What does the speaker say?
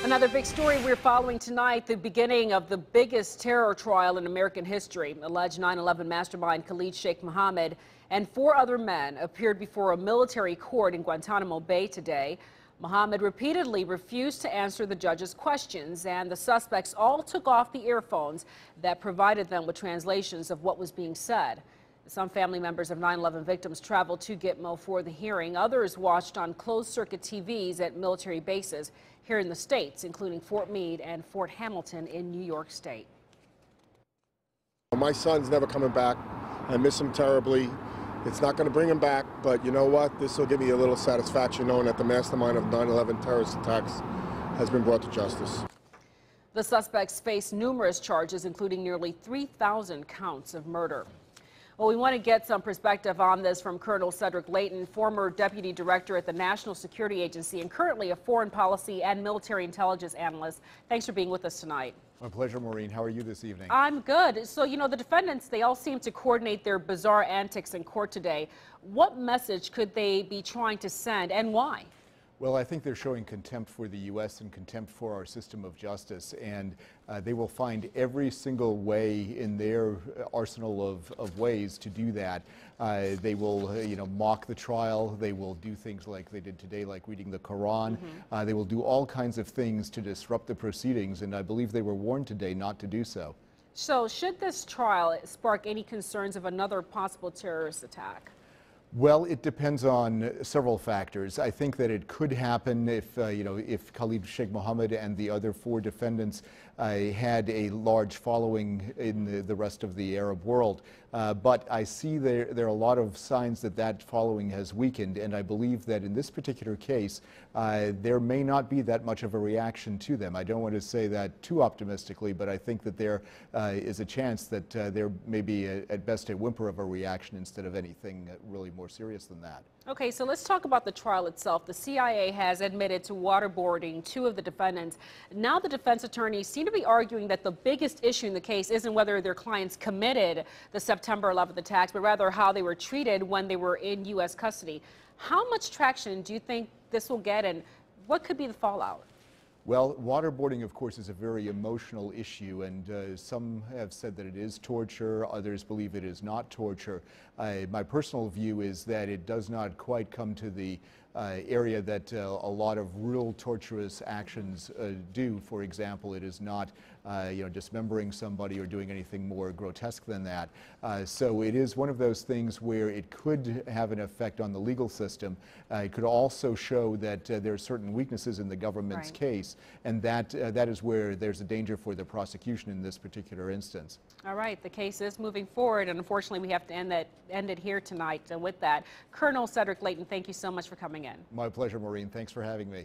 Another big story we're following tonight, the beginning of the biggest terror trial in American history. Alleged 9/11 mastermind Khalid Sheikh Mohammed and 4 other men appeared before a military court in Guantanamo Bay today. Mohammed repeatedly refused to answer the judge's questions, and the suspects all took off the earphones that provided them with translations of what was being said. Some family members of 9/11 victims traveled to Gitmo for the hearing. Others watched on closed-circuit TVs at military bases here in the States, including Fort Meade and Fort Hamilton in New York State. My son's never coming back. I miss him terribly. It's not going to bring him back, but you know what? This will give me a little satisfaction knowing that the mastermind of 9/11 terrorist attacks has been brought to justice. The suspects face numerous charges, including nearly 3,000 counts of murder. Well, we want to get some perspective on this from Colonel Cedric Leighton, former deputy director at the National Security Agency and currently a foreign policy and military intelligence analyst. Thanks for being with us tonight. My pleasure, Maureen. How are you this evening? I'm good. So, you know, the defendants, they all seem to coordinate their bizarre antics in court today. What message could they be trying to send, and why? Well, I think they're showing contempt for the U.S. and contempt for our system of justice, and they will find every single way in their arsenal of ways to do that. They will, mock the trial. They will do things like they did today, like reading the Quran. They will do all kinds of things to disrupt the proceedings, and I believe they were warned today not to do so. So, should this trial spark any concerns of another possible terrorist attack? Well, it depends on several factors. I think that it could happen if, if Khalid Sheikh Mohammed and the other 4 defendants had a large following in the rest of the Arab world. But I see there are a lot of signs that that following has weakened, and I believe that in this particular case, there may not be that much of a reaction to them. I don't want to say that too optimistically, but I think that there is a chance that there may be, at best, a whimper of a reaction instead of anything really more serious than that. Okay, so let's talk about the trial itself. The CIA has admitted to waterboarding 2 of the defendants. Now the defense attorneys seem to be arguing that the biggest issue in the case isn't whether their clients committed the September 11th attacks, but rather how they were treated when they were in U.S. custody. How much traction do you think this will get, and what could be the fallout? Well, waterboarding, of course, is a very emotional issue, and some have said that it is torture. Others believe it is not torture. My personal view is that it does not quite come to the area that a lot of real torturous actions do. For example, it is not dismembering somebody or doing anything more grotesque than that. So it is one of those things where it could have an effect on the legal system. It could also show that there are certain weaknesses in the government's case, and that is where there's a danger for the prosecution in this particular instance. All right, the case is moving forward, and unfortunately we have to end it here tonight. With that, Colonel Cedric Leighton, thank you so much for coming in. My pleasure, Maureen. Thanks for having me.